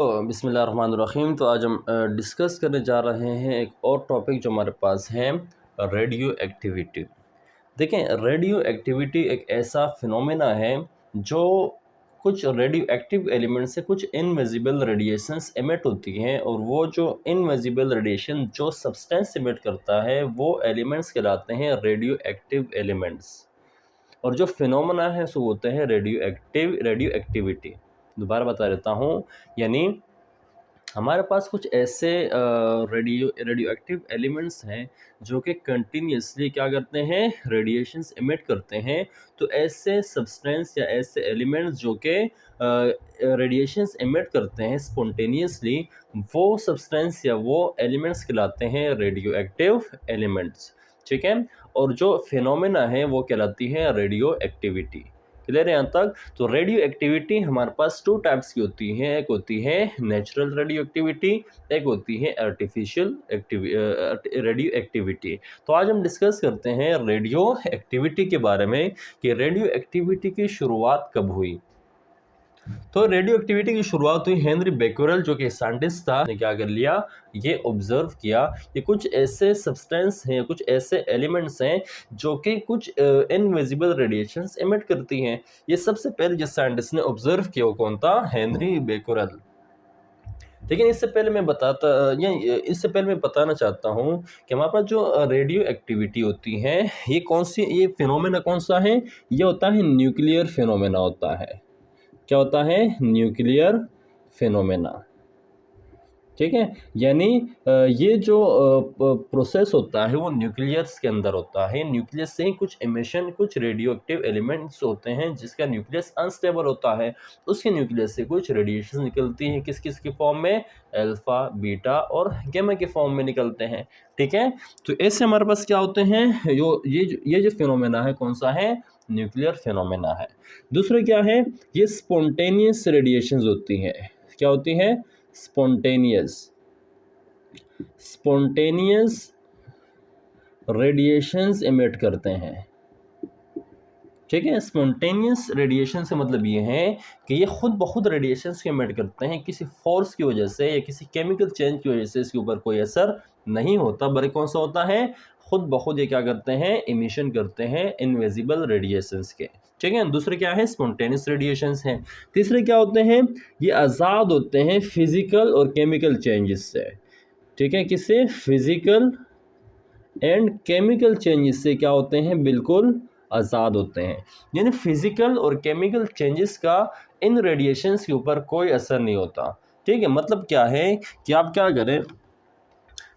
बिस्मिल्लाहिर्रहमानिर्रहीम। तो आज हम डिस्कस करने जा रहे हैं एक और टॉपिक जो हमारे पास है, रेडियो एक्टिविटी। देखें, रेडियो एक्टिविटी एक ऐसा फिनोमेना है जो कुछ रेडियो एक्टिव एलिमेंट से कुछ इनविजिबल रेडिएशंस एमिट होती हैं, और वो जो इनविजिबल रेडिएशन जो सब्सटेंस एमिट करता है वो एलिमेंट्स कहलाते हैं रेडियो एक्टिव एलिमेंट्स, और जो फिनोमेना है सो होते हैं रेडियो एक्टिविटी। दोबारा बता देता हूँ, यानी हमारे पास कुछ ऐसे रेडियो एक्टिव एलिमेंट्स हैं जो कि कंटिन्यूसली क्या करते हैं, रेडिएशंस एमिट करते हैं। तो ऐसे सब्सटेंस या ऐसे एलिमेंट्स जो कि रेडिएशंस एमिट करते हैं स्पॉन्टेनियसली, वो सब्सटेंस या वो एलिमेंट्स कहलाते हैं रेडियो एक्टिव एलिमेंट्स। ठीक है, और जो फिनोमेना है वो कहलाती है रेडियो एक्टिविटी। क्लियर है यहाँ तक? तो रेडियो एक्टिविटी हमारे पास टू टाइप्स की होती है, एक होती है नेचुरल रेडियो एक्टिविटी, एक होती है आर्टिफिशियल रेडियो एक्टिविटी। तो आज हम डिस्कस करते हैं रेडियो एक्टिविटी के बारे में कि रेडियो एक्टिविटी की शुरुआत कब हुई। तो रेडियो एक्टिविटी की शुरुआत हुई हेनरी बेक्यूरेल, जो कि साइंटिस्ट था, ने क्या कर लिया, ये ऑब्जर्व किया कि कुछ ऐसे सब्सटेंस हैं, कुछ ऐसे एलिमेंट्स हैं जो कि कुछ इनविजिबल रेडिएशंस एमिट करती हैं। ये सबसे पहले जिस साइंटिस्ट ने ऑब्जर्व किया वो कौन था? Henry Becquerel. लेकिन इससे पहले मैं बताना चाहता हूँ कि हमारे पास जो रेडियो एक्टिविटी होती है, ये फिनोमेना कौन सा है? ये होता है न्यूक्लियर फिनोमेना होता है। क्या होता है? Nuclear phenomena. ठीक है, यानी ये जो प्रोसेस होता है वो न्यूक्लियस के अंदर होता है। न्यूक्लियस से ही कुछ एमिशन, कुछ रेडियो एक्टिव एलिमेंट्स होते हैं जिसका न्यूक्लियस अनस्टेबल होता है। उसके न्यूक्लियस से कुछ रेडिएशन निकलती हैं, किस किस के फॉर्म में? अल्फा, बीटा और गैमा के फॉर्म में निकलते हैं। ठीक है, तो ऐसे हमारे पास क्या होते हैं, ये जो फिनोमेना है कौन सा है? न्यूक्लियर फिनोमेना है। दूसरा क्या है? ये स्पॉन्टेनियस रेडिएशंस होती हैं। क्या होती है? स्पॉन्टेनियस रेडिएशंस एमिट करते हैं। ठीक है, स्पॉन्टेनियस रेडिएशन से मतलब ये है कि ये खुद ब खुद रेडिएशंस के एमिट करते हैं, किसी फोर्स की वजह से या किसी केमिकल चेंज की वजह से इसके ऊपर कोई असर नहीं होता, बल्कि कौन सा होता है, खुद ब खुद ये क्या करते हैं, इमिशन करते हैं इनविजिबल रेडिएशंस के। ठीक है, दूसरे क्या है? स्पॉन्टेनियस रेडिएशंस हैं। तीसरे क्या होते हैं? ये आज़ाद होते हैं फिजिकल और केमिकल चेंजेस से। ठीक है, किससे? फिजिकल एंड केमिकल चेंजेस से क्या होते हैं? बिल्कुल आज़ाद होते हैं। यानी फिजिकल और केमिकल चेंजेस का इन रेडिएशंस के ऊपर कोई असर नहीं होता। ठीक है, मतलब क्या है कि आप क्या करें,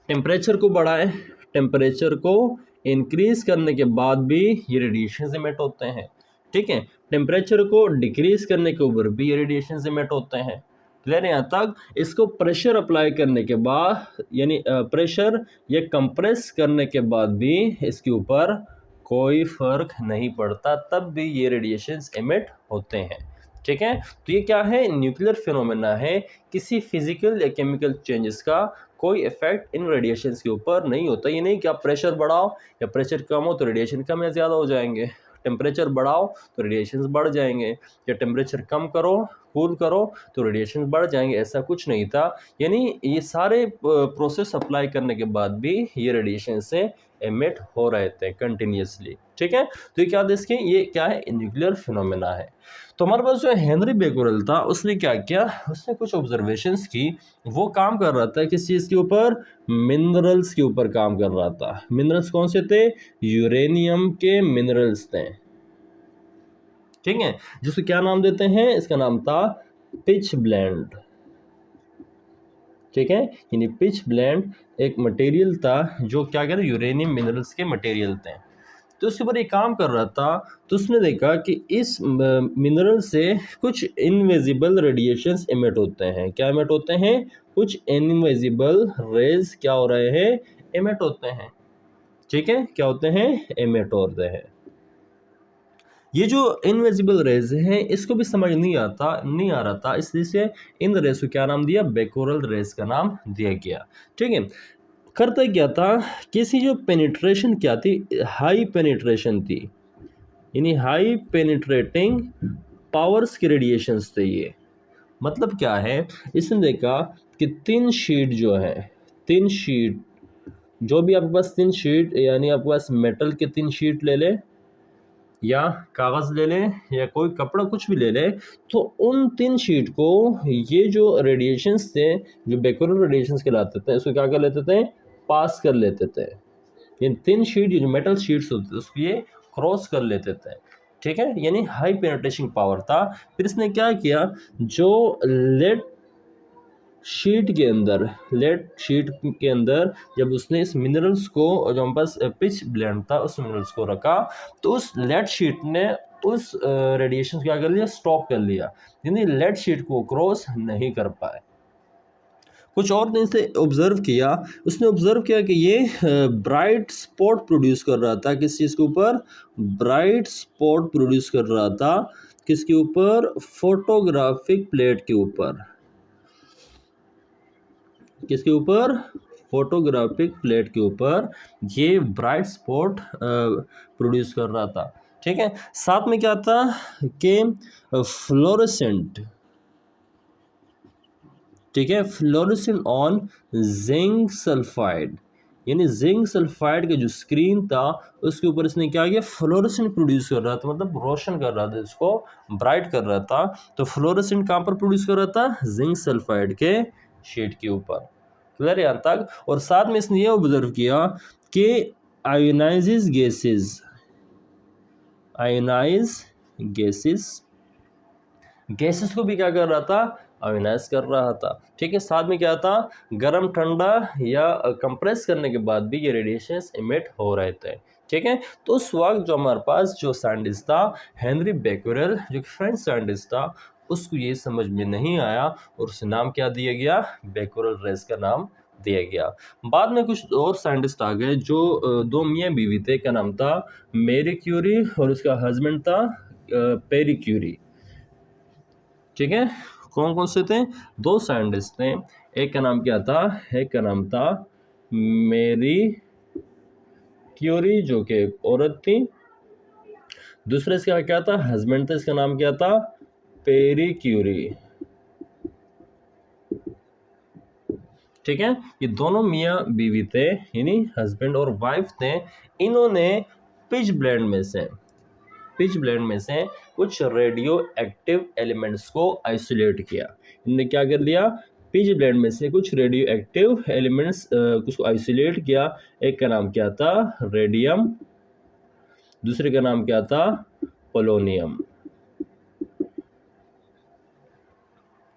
टेम्परेचर को बढ़ाएं, टेम्परेचर को इंक्रीज करने के बाद भी ये रेडिएशन एमिट होते हैं। ठीक है, टेम्परेचर को डिक्रीज करने के ऊपर भी ये रेडिएशन एमिट होते हैं। क्लियर है यहाँ तक? इसको प्रेशर अप्लाई करने के बाद, यानी प्रेशर या कंप्रेस करने के बाद भी इसके ऊपर कोई फर्क नहीं पड़ता, तब भी ये रेडिएशंस एमिट होते हैं। ठीक है, तो ये क्या है? न्यूक्लियर फिनोमेना है। किसी फिजिकल या केमिकल चेंजेस का कोई इफेक्ट इन रेडिएशंस के ऊपर नहीं होता। ये नहीं कि आप प्रेशर बढ़ाओ या प्रेशर कम हो तो रेडिएशन कम या ज़्यादा हो जाएंगे, टेम्परेचर बढ़ाओ तो रेडिएशंस बढ़ जाएंगे, या टेम्परेचर कम करो, कूल करो तो रेडिएशन बढ़ जाएंगे, ऐसा कुछ नहीं था। यानी ये सारे प्रोसेस अप्लाई करने के बाद भी ये रेडिएशन से एमिट हो रहे थे कंटिन्यूसली। ठीक है, तो ये क्या देखें, ये क्या है? न्यूक्लियर फिनोमेना है। तो हमारे पास जो हेनरी बेक्यूरेल था, उसने क्या किया, उसने कुछ ऑब्जर्वेशंस की। वो काम कर रहा था किस चीज़ के ऊपर? मिनरल्स के ऊपर काम कर रहा था। मिनरल्स कौन से थे? यूरेनियम के मिनरल्स थे। ठीक है, जिसको क्या नाम देते हैं? इसका नाम था पिच ब्लेंड। ठीक है, यानी पिच ब्लेंड एक मटेरियल था जो क्या कह रहे, यूरेनियम मिनरल्स के मटेरियल थे। तो उसके ऊपर एक काम कर रहा था, तो उसने देखा कि इस मिनरल से कुछ इनविजिबल रेडिएशंस एमिट होते हैं। क्या एमिट होते हैं? कुछ इनविजिबल रेज क्या हो रहे हैं? एमिट होते हैं। ठीक है, क्या होते हैं? एमिट होते हैं। ये जो इनविजिबल रेज हैं, इसको भी समझ नहीं आ रहा था, इसलिए से इन रेज को क्या नाम दिया? बेक्यूरेल रेज का नाम दिया गया। ठीक है, करता क्या था कि इसकी जो पेनिट्रेशन क्या थी, हाई पेनिट्रेशन थी, यानी हाई पेनिट्रेटिंग पावर्स के रेडिएशंस थे ये। मतलब क्या है, इसने देखा कि 3 शीट जो है, 3 शीट, जो भी आपके पास 3 शीट, यानी आपके पास मेटल के 3 शीट ले ले या कागज़ ले ले या कोई कपड़ा कुछ भी ले ले, तो उन 3 शीट को ये जो रेडिएशंस थे, जो बैकग्राउंड रेडिएशंस कहलाते थे, उसको क्या कर लेते थे, पास कर लेते थे। इन 3 शीट, ये जो मेटल शीट्स होते थे उसको ये क्रॉस कर लेते थे, ठीक है, यानी हाई पेनिट्रेशन पावर था। फिर इसने क्या किया, जो लेड शीट के अंदर, लेड शीट के अंदर जब उसने इस मिनरल्स को, जो हमारे पास पिच ब्लेंड था, उस मिनरल्स को रखा, तो उस लेड शीट ने उस रेडिएशन क्या कर लिया, स्टॉप कर लिया, यानी लेड शीट को क्रॉस नहीं कर पाए। कुछ और ने इसे ऑब्जर्व किया, उसने ऑब्जर्व किया कि ये ब्राइट स्पॉट प्रोड्यूस कर रहा था, किस चीज़ के ऊपर, ब्राइट स्पॉट प्रोड्यूस कर रहा था, किसके ऊपर, फोटोग्राफिक प्लेट के ऊपर, किसके ऊपर, फोटोग्राफिक प्लेट के ऊपर ये ब्राइट स्पॉट प्रोड्यूस कर रहा था, ठीक है। साथ में क्या था कि फ्लोरेसेंट, ठीक है, फ्लोरेसेंट ऑन जिंक सल्फाइड, यानी जिंक सल्फाइड का जो स्क्रीन था उसके ऊपर इसने क्या किया, फ्लोरेसेंट प्रोड्यूस कर रहा था, मतलब रोशन कर रहा था, इसको ब्राइट कर रहा था। तो फ्लोरेसेंट कहाँ पर प्रोड्यूस कर रहा था, जिंक सल्फाइड के शीट के ऊपर, क्लियर यहाँ तक। और साथ में इसने ये ऑब्जर्व किया कि आयोनाइज गैसेस, आयोनाइज गैसेस को भी क्या कर रहा था, आयोनाइज कर रहा था, ठीक है। साथ में क्या था, गर्म ठंडा या कंप्रेस करने के बाद भी ये रेडिएशंस इमिट हो रहे थे, ठीक है। तो उस वक्त जो हमारे पास जो साइंटिस्ट था हेनरी बेक्यूरेल, जो कि फ्रेंच साइंटिस्ट था, उसको ये समझ में नहीं आया और उसे नाम क्या दिया गया, बेक्यूरेल रेस का नाम दिया गया। बाद में कुछ और साइंटिस्ट आ गए जो दो मियाँ बीवी थे, क्या नाम था, मैरी क्यूरी और उसका हस्बैंड था पेरी क्यूरी, ठीक है। कौन कौन से थे, दो साइंटिस्ट थे, एक का नाम क्या था, एक का नाम था मैरी क्यूरी जो कि एक औरत थी, दूसरे इसका क्या था, हस्बैंड था, इसका नाम क्या था, पेरी क्यूरी, ठीक है। ये दोनों मियाँ बीवी थे, यानी हस्बैंड और वाइफ थे। इन्होंने पिच ब्लेंड में से कुछ रेडियो एक्टिव एलिमेंट्स को आइसोलेट किया। इन्होंने क्या कर लिया, पिच ब्लेंड में से कुछ रेडियो एक्टिव एलिमेंट्स को आइसोलेट किया। एक का नाम क्या था, रेडियम, दूसरे का नाम क्या था, पोलोनियम,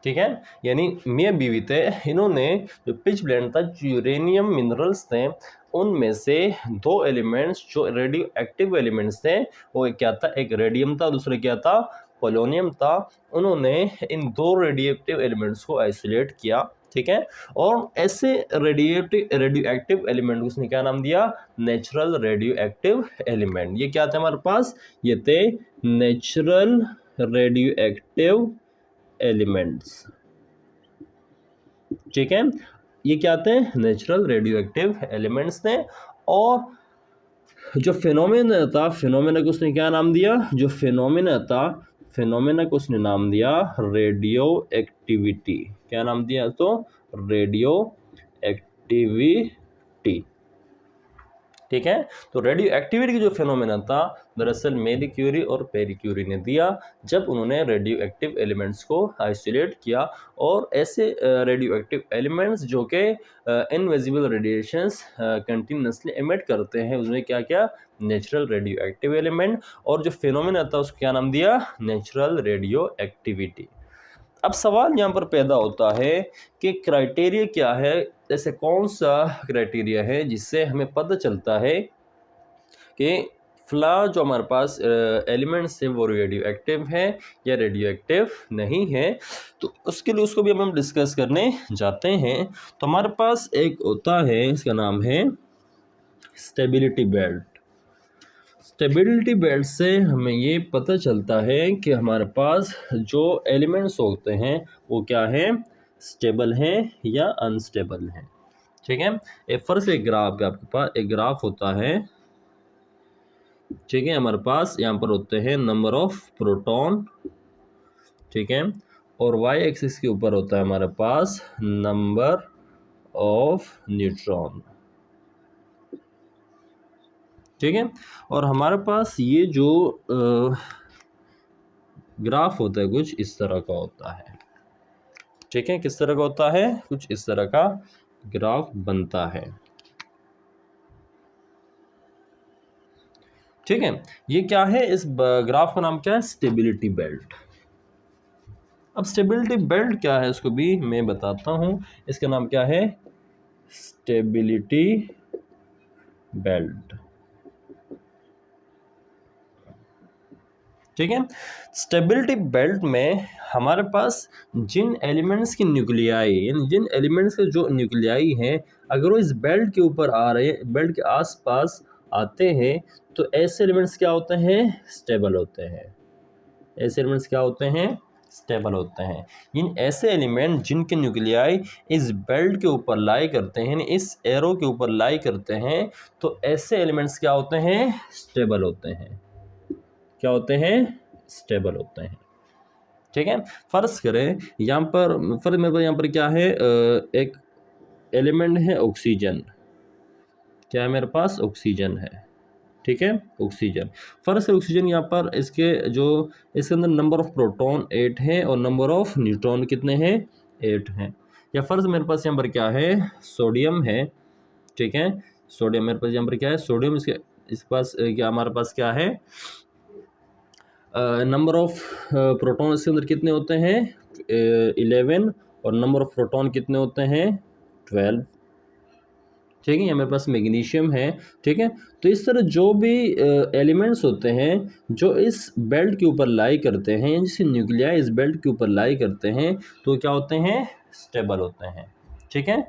ठीक है। यानी मियाँ बीवी थे, इन्होंने जो पिच ब्लेंड था, जो यूरेनियम मिनरल्स थे, उनमें से दो एलिमेंट्स जो रेडियो एक्टिव एलिमेंट्स थे, वो क्या था, एक रेडियम था, दूसरा क्या था, पोलोनियम था। उन्होंने इन दो रेडियो एक्टिव एलिमेंट्स को आइसोलेट किया, ठीक है। और ऐसे रेडियो एक्टिव एलिमेंट को उसने क्या नाम दिया, नेचुरल रेडियो एक्टिव एलिमेंट। ये क्या थे हमारे पास, ये थे नेचुरल रेडियो एक्टिव एलिमेंट्स, ठीक है। ये क्या थे, नेचुरल रेडियो एक्टिव एलिमेंट्स थे। और जो फिनोमेना था, फिनोमेना को उसने क्या नाम दिया, जो फिनोमेना था, फिनोमेना को उसने नाम दिया रेडियो एक्टिविटी। क्या नाम दिया, तो रेडियो एक्टिविटी, ठीक है। तो रेडियो एक्टिविटी की जो फिनोमेना था, दरअसल मैरी क्यूरी और पेरी क्यूरी ने दिया, जब उन्होंने रेडियो एक्टिव एलिमेंट्स को आइसोलेट किया। और ऐसे रेडियो एक्टिव एलिमेंट्स जो कि इनविजिबल रेडिएशंस कंटिन्यूसली एमिट करते हैं, उसमें क्या क्या, नेचुरल रेडियो एक्टिव एलिमेंट। और जो फिनोमेना था उसको क्या नाम दिया, नेचुरल रेडियो एक्टिविटी। अब सवाल यहाँ पर पैदा होता है कि क्राइटेरिया क्या है, जैसे कौन सा क्राइटेरिया है जिससे हमें पता चलता है कि फ्ला जो हमारे पास एलिमेंट्स है वो रेडियो एक्टिव है या रेडियो एक्टिव नहीं है। तो उसके लिए उसको भी हम डिस्कस करने जाते हैं। तो हमारे पास एक होता है, इसका नाम है स्टेबिलिटी बेल्ट। स्टेबिलिटी बेल्ट से हमें ये पता चलता है कि हमारे पास जो एलिमेंट्स होते हैं वो क्या है, स्टेबल हैं या अनस्टेबल हैं, ठीक है। एक फर्स्ट एक ग्राफ, आपके पास एक ग्राफ होता है, ठीक है। हमारे पास यहाँ पर होते हैं नंबर ऑफ प्रोटॉन, ठीक है, और वाई एक्सिस के ऊपर होता है हमारे पास नंबर ऑफ न्यूट्रॉन। ठीक है, और हमारे पास ये जो ग्राफ होता है कुछ इस तरह का होता है। ठीक है, किस तरह का होता है, कुछ इस तरह का ग्राफ बनता है। ठीक है, ये क्या है, इस ग्राफ का नाम क्या है, स्टेबिलिटी बेल्ट। अब स्टेबिलिटी बेल्ट क्या है इसको भी मैं बताता हूं। इसका नाम क्या है, स्टेबिलिटी बेल्ट। ठीक है, स्टेबिलिटी बेल्ट में हमारे पास जिन एलिमेंट्स की न्यूक्लियाई, यानी जिन एलिमेंट्स के जो न्यूक्लियाई हैं, अगर वो इस बेल्ट के ऊपर आ रहे हैं, बेल्ट के आसपास आते हैं, तो ऐसे एलिमेंट्स क्या होते हैं, स्टेबल होते हैं। ऐसे एलिमेंट्स क्या होते हैं, स्टेबल होते हैं। इन ऐसे एलिमेंट जिनके न्यूक्लियाई इस बेल्ट के ऊपर लाई करते हैं, इस एरो के ऊपर लाई करते हैं, तो ऐसे एलिमेंट्स क्या होते हैं, स्टेबल होते हैं। क्या होते हैं, स्टेबल होते हैं। ठीक है, फर्ज करें यहाँ पर, फर्ज मेरे पास यहाँ पर क्या है, एक एलिमेंट है ऑक्सीजन। क्या है मेरे पास, ऑक्सीजन है। ठीक है, ऑक्सीजन। फर्ज से ऑक्सीजन यहाँ पर इसके जो इसके अंदर नंबर ऑफ प्रोटॉन 8 है और नंबर ऑफ न्यूट्रॉन कितने हैं, 8 हैं। या फर्ज मेरे पास यहाँ पर क्या है, सोडियम है। ठीक है, सोडियम मेरे पास यहाँ पर क्या है, सोडियम। इस पास क्या हमारे पास क्या है, नंबर ऑफ प्रोटॉन इसके अंदर कितने होते हैं, 11, और नंबर ऑफ प्रोटॉन कितने होते हैं, 12। ठीक है, ये मेरे पास मैग्नीशियम है। ठीक है, तो इस तरह जो भी एलिमेंट्स होते हैं जो इस बेल्ट के ऊपर लाई करते हैं, जिसके न्यूक्लियाई इस बेल्ट के ऊपर लाई करते हैं, तो क्या होते हैं, स्टेबल होते हैं। ठीक है,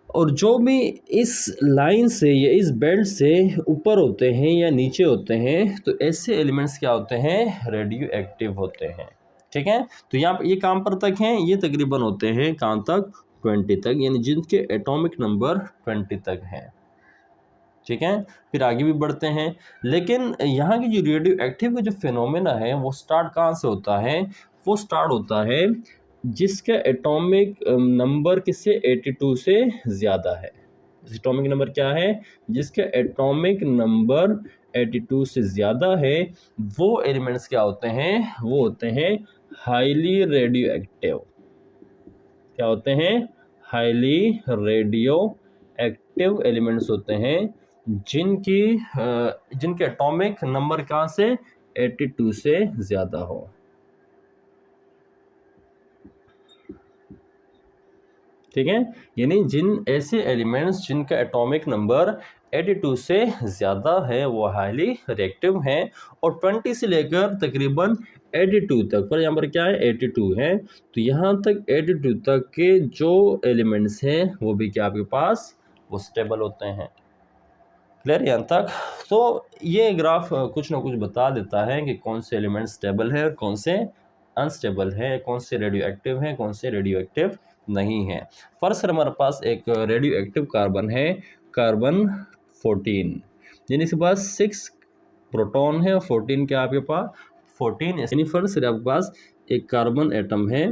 और जो भी इस लाइन से या इस बेल्ट से ऊपर होते हैं या नीचे होते हैं, तो ऐसे एलिमेंट्स क्या होते हैं, रेडियो एक्टिव होते हैं। ठीक है, तो यहाँ पर ये कहाँ पर तक हैं, ये तकरीबन होते हैं कहाँ तक, 20 तक, यानी जिनके एटॉमिक नंबर 20 तक हैं। ठीक है, फिर आगे भी बढ़ते हैं। लेकिन यहाँ की जो रेडियो एक्टिव का जो फिनोमेना है वो स्टार्ट कहाँ से होता है, वो स्टार्ट होता है जिसका एटॉमिक नंबर किससे, 82 से ज़्यादा है। एटॉमिक नंबर क्या है, जिसका एटॉमिक नंबर 82 से ज़्यादा है, वो एलिमेंट्स क्या होते हैं, वो होते हैं हाईली रेडियो एक्टिव। क्या होते हैं, हाईली रेडियो एक्टिव एलिमेंट्स होते हैं, जिनके एटॉमिक नंबर कहाँ से, 82 से ज़्यादा हो। ठीक है, यानी जिन ऐसे एलिमेंट्स जिनका एटॉमिक नंबर 82 से ज़्यादा है वो हाईली रिएक्टिव हैं, और 20 से लेकर तकरीबन 82 तक, पर यहाँ पर क्या है, 82 है, तो यहाँ तक 82 तक के जो एलिमेंट्स हैं वो भी क्या आपके पास, वो स्टेबल होते हैं। क्लियर यहाँ तक। तो ये ग्राफ कुछ ना कुछ बता देता है कि कौन से एलिमेंट स्टेबल है और कौन से अनस्टेबल है, कौन से रेडियो एक्टिव है, कौन से रेडियो एक्टिव नहीं है। फर्स्ट हमारे पास एक रेडियो एक्टिव कार्बन है, कार्बन 14, यानी इसके पास 6 प्रोटॉन है और 14 क्या आपके पास, 14, यानी फर्स्ट आपके पास एक कार्बन एटम है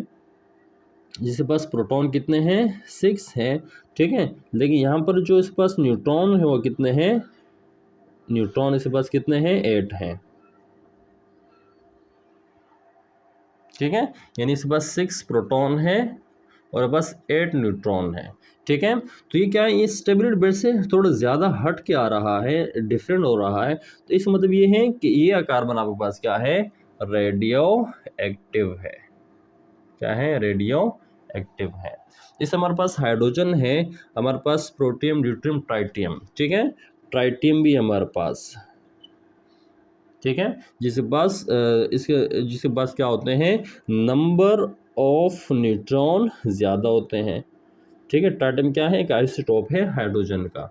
जिसके पास प्रोटॉन कितने हैं, 6 हैं। ठीक है, लेकिन यहाँ पर जो इसके पास न्यूट्रॉन है वो कितने हैं, न्यूट्रॉन इसके पास कितने हैं, 8 हैं। ठीक है, यानी इसके पास 6 प्रोटॉन है और बस 8 न्यूट्रॉन है। ठीक है, तो ये क्या है, ये स्टेबिलिटी बेल्ट से थोड़ा ज़्यादा हट के आ रहा है, डिफरेंट हो रहा है। तो इसका मतलब ये है कि ये कार्बन आपके पास क्या है, रेडियो एक्टिव है। क्या है, रेडियो एक्टिव है। इस हमारे पास हाइड्रोजन है, हमारे पास प्रोटियम, ड्यूट्रियम, ट्राइटियम। ठीक है, ट्राइटियम भी हमारे पास। ठीक है, जिसके पास क्या होते हैं, नंबर ऑफ न्यूट्रॉन ज़्यादा होते हैं। ठीक है, ट्राइटियम क्या है, एक आइसोटोप है हाइड्रोजन का।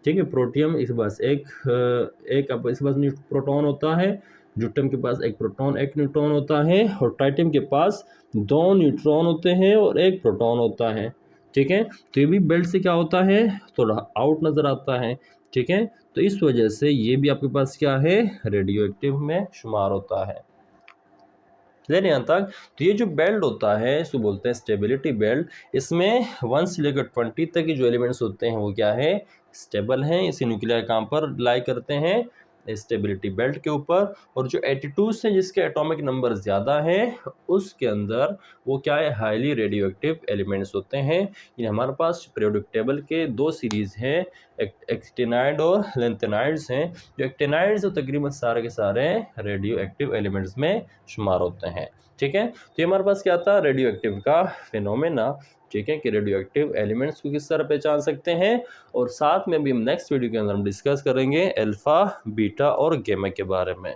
ठीक है, प्रोटियम इसके पास इसके पास प्रोटॉन होता है, ड्यूटियम के पास एक प्रोटॉन एक न्यूट्रॉन होता है, और ट्राइटियम के पास 2 न्यूट्रॉन होते हैं और एक प्रोटॉन होता है। ठीक है, तो ये भी बेल्ट से क्या होता है, थोड़ा आउट नज़र आता है। ठीक है, तो इस वजह से ये भी आपके पास क्या है, रेडियो एक्टिव में शुमार होता है। क्लियर यहाँ तक। तो ये जो बेल्ट होता है इसको बोलते हैं स्टेबिलिटी बेल्ट। इसमें 1 से लेकर 20 तक के जो एलिमेंट्स होते हैं वो क्या है, स्टेबल हैं। इसे न्यूक्लियर कहाँ पर लाई करते हैं, स्टेबिलिटी बेल्ट के ऊपर। और जो 82 से जिसके एटॉमिक नंबर ज़्यादा हैं उसके अंदर वो क्या है, हाईली रेडियो एक्टिव एलिमेंट्स होते हैं। ये हमारे पास पीरियोडिक टेबल के 2 सीरीज़ हैं, एक्टिनाइड और लेंथेनाइड्स हैं। जो एक्टिनाइड्स वो तकरीबन सारे के सारे रेडियो एक्टिव एलिमेंट्स में शुमार होते हैं। ठीक है, तो ये हमारे पास क्या था, रेडियो एक्टिव का फिनोमेना। ठीक है, कि रेडियो एक्टिव एलिमेंट्स को किस तरह पहचान सकते हैं। और साथ में भी हम नेक्स्ट वीडियो के अंदर हम डिस्कस करेंगे अल्फ़ा, बीटा और गामा के बारे में।